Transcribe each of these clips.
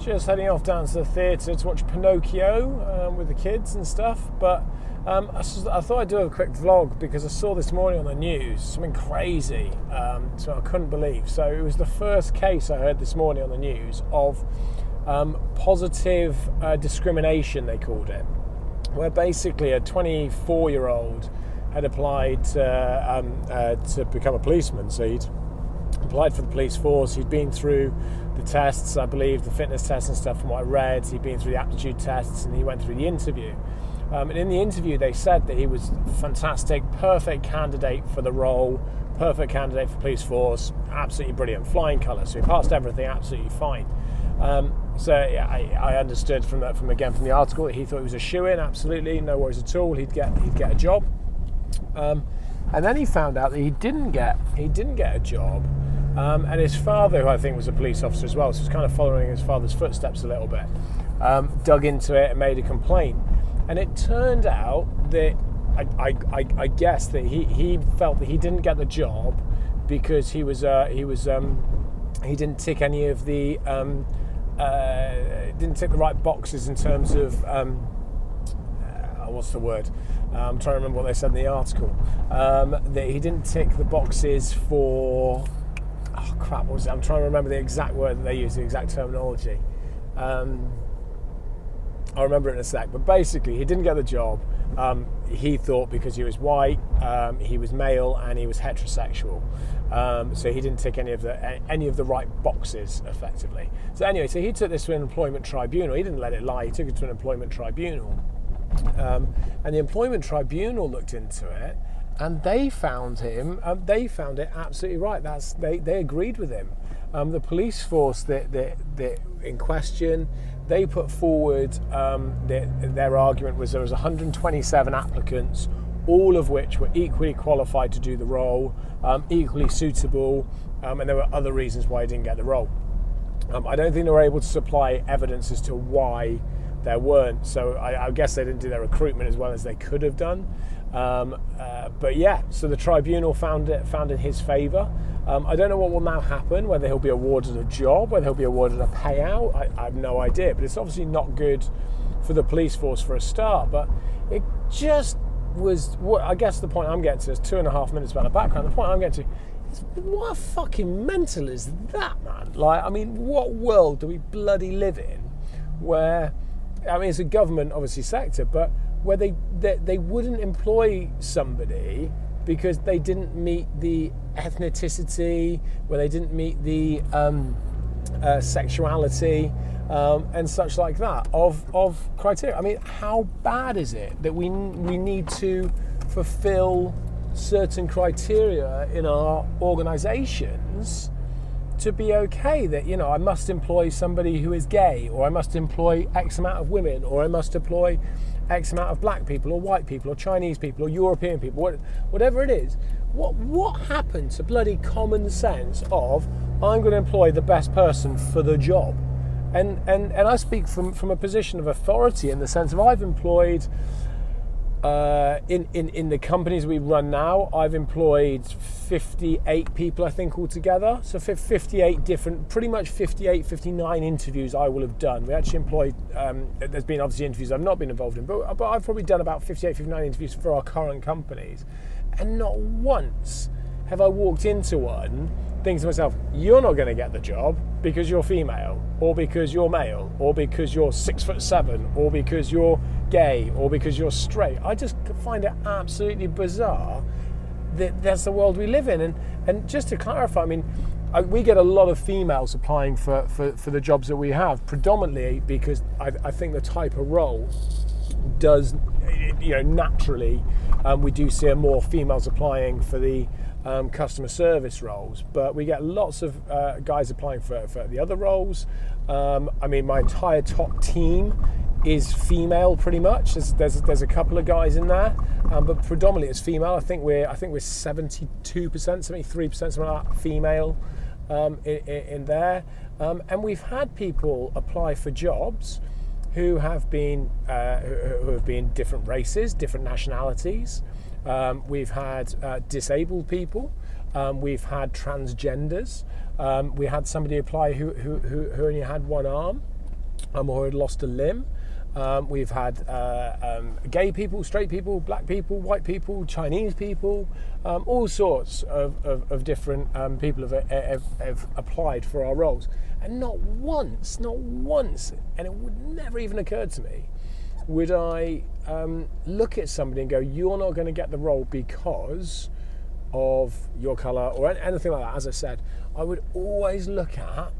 just heading off down to the theatre to watch Pinocchio with the kids and stuff. But I thought I'd do a quick vlog because I saw this morning on the news something crazy, so I couldn't believe. So it was the first case I heard this morning on the news of positive discrimination, they called it, where basically a 24-year-old had applied to become a policeman. So he'd applied for the police force, he'd been through the tests, I believe, the fitness tests and stuff from what I read, he'd been through the aptitude tests, and he went through the interview. And in the interview they said that he was fantastic, perfect candidate for the role, perfect candidate for police force, absolutely brilliant, flying colours, so he passed everything absolutely fine. So yeah, I understood from the article that he thought he was a shoo-in, absolutely, no worries at all, he'd get a job. And then he found out that he didn't get a job, and his father, who I think was a police officer as well, so he was kind of following his father's footsteps a little bit, dug into it and made a complaint. And it turned out that I guess that he felt that he didn't get the job because he didn't tick any of the didn't tick the right boxes in terms of what's the word? I'm trying to remember what they said in the article. That he didn't tick the boxes for what was it? I'm trying to remember the exact word that they used, the exact terminology. I'll remember it in a sec, but basically he didn't get the job. He thought because he was white, he was male, and he was heterosexual, so he didn't tick any of the right boxes effectively. So anyway, so he took this to an employment tribunal. He didn't let it lie. He took it to an employment tribunal, and the employment tribunal looked into it, and they found him. They found it absolutely right. They agreed with him. The police force that in question, they put forward their argument was there was 127 applicants, all of which were equally qualified to do the role, equally suitable, and there were other reasons why he didn't get the role. I don't think they were able to supply evidence as to why there weren't, so I guess they didn't do their recruitment as well as they could have done. But yeah, so the tribunal found in his favour. I don't know what will now happen, whether he'll be awarded a job, whether he'll be awarded a payout. I have no idea, but it's obviously not good for the police force for a start. But it just was, I guess the point I'm getting to is 2.5 minutes about the background. The point I'm getting to is, what fucking mental is that, man? Like, I mean, what world do we bloody live in where, I mean, it's a government, obviously, sector, but where they wouldn't employ somebody because they didn't meet the ethnicity, where they didn't meet the sexuality and such like that of criteria. I mean, how bad is it that we need to fulfill certain criteria in our organisations to be okay? That, you know, I must employ somebody who is gay, or I must employ X amount of women, or I must employ X amount of black people, or white people, or Chinese people, or European people, whatever it is. What happened to bloody common sense of, I'm going to employ the best person for the job? And I speak from a position of authority, in the sense of I've employed in the companies we run now, I've employed 58 people, I think, altogether. So 58 different, pretty much 59 interviews I will have done. We actually employed, there's been obviously interviews I've not been involved in, but I've probably done about 59 interviews for our current companies. And not once have I walked into one thinking to myself, you're not going to get the job because you're female, or because you're male, or because you're 6'7", or because you're gay, or because you're straight. I just find it absolutely bizarre that that's the world we live in. And just to clarify, I mean, we get a lot of females applying for the jobs that we have, predominantly because I think the type of role does, you know, naturally, we do see more females applying for the customer service roles, but we get lots of guys applying for the other roles. I mean, my entire top team is female, pretty much. There's a couple of guys in there, but predominantly it's female. I think we're 72%, 73%, something like that, female in there. And we've had people apply for jobs who have been different races, different nationalities. We've had disabled people. We've had transgenders. We had somebody apply who only had one arm. or had lost a limb. We've had gay people, straight people, black people, white people, Chinese people, all sorts of different people have applied for our roles. And not once, and it would never even occur to me, would I look at somebody and go, you're not going to get the role because of your colour or anything like that. As I said, I would always look at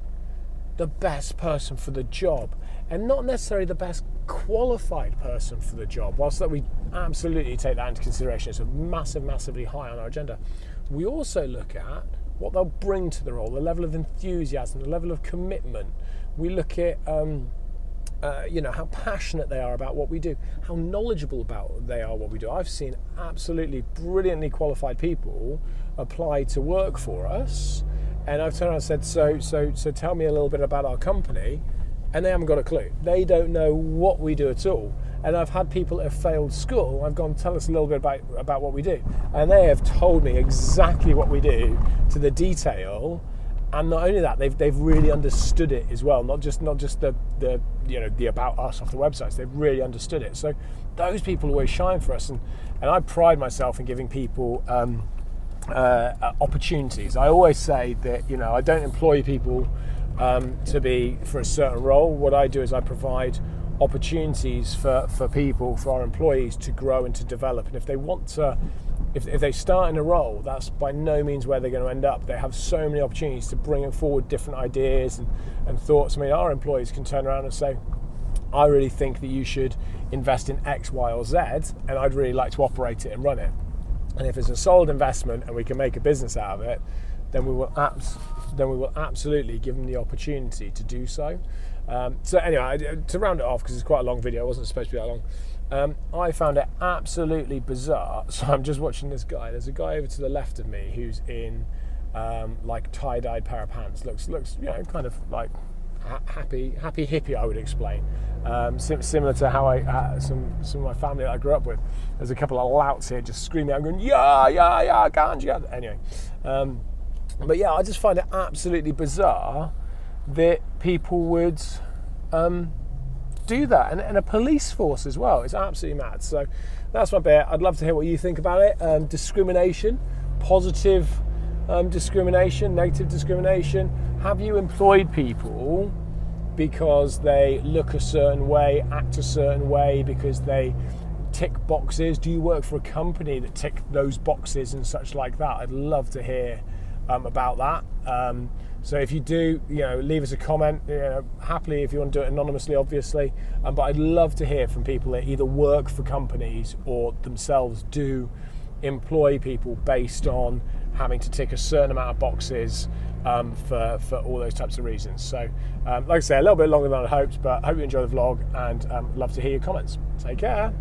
the best person for the job, and not necessarily the best qualified person for the job. Whilst that we absolutely take that into consideration, it's a massively high on our agenda. We also look at what they'll bring to the role, the level of enthusiasm, the level of commitment. We look at how passionate they are about what we do, how knowledgeable about they are what we do. I've seen absolutely brilliantly qualified people apply to work for us, and I've turned around and said, so tell me a little bit about our company, and they haven't got a clue. They don't know what we do at all. And I've had people that have failed school, I've gone, tell us a little bit about what we do, and they have told me exactly what we do to the detail. And not only that, they've really understood it as well. Not just the about us off the websites. They've really understood it. So those people always shine for us, and I pride myself in giving people opportunities. I always say that I don't employ people to be for a certain role. What I do is I provide opportunities for people, for our employees to grow and to develop. And if they want to. If they start in a role, that's by no means where they're going to end up. They have so many opportunities to bring forward different ideas and thoughts. I mean, our employees can turn around and say, I really think that you should invest in X, Y, or Z, and I'd really like to operate it and run it. And if it's a solid investment and we can make a business out of it, then we will absolutely give them the opportunity to do so. So anyway, to round it off, because it's quite a long video, it wasn't supposed to be that long. I found it absolutely bizarre. So I'm just watching this guy. There's a guy over to the left of me who's in like tie-dyed pair of pants. Looks kind of like happy hippie, I would explain. Similar to how some of my family that I grew up with. There's a couple of louts here just screaming out, going yeah, ganja. Anyway, but yeah, I just find it absolutely bizarre that people would do that, and a police force as well. It's absolutely mad. So that's my bit. I'd love to hear what you think about it. Discrimination, positive discrimination, negative discrimination. Have you employed people because they look a certain way, act a certain way, because they tick boxes? Do you work for a company that tick those boxes and such like that? I'd love to hear about that. So if you do, leave us a comment, happily if you want to do it anonymously, obviously. But I'd love to hear from people that either work for companies or themselves do employ people based on having to tick a certain amount of boxes for all those types of reasons. So like I say, a little bit longer than I hoped, but I hope you enjoy the vlog, and love to hear your comments. Take care.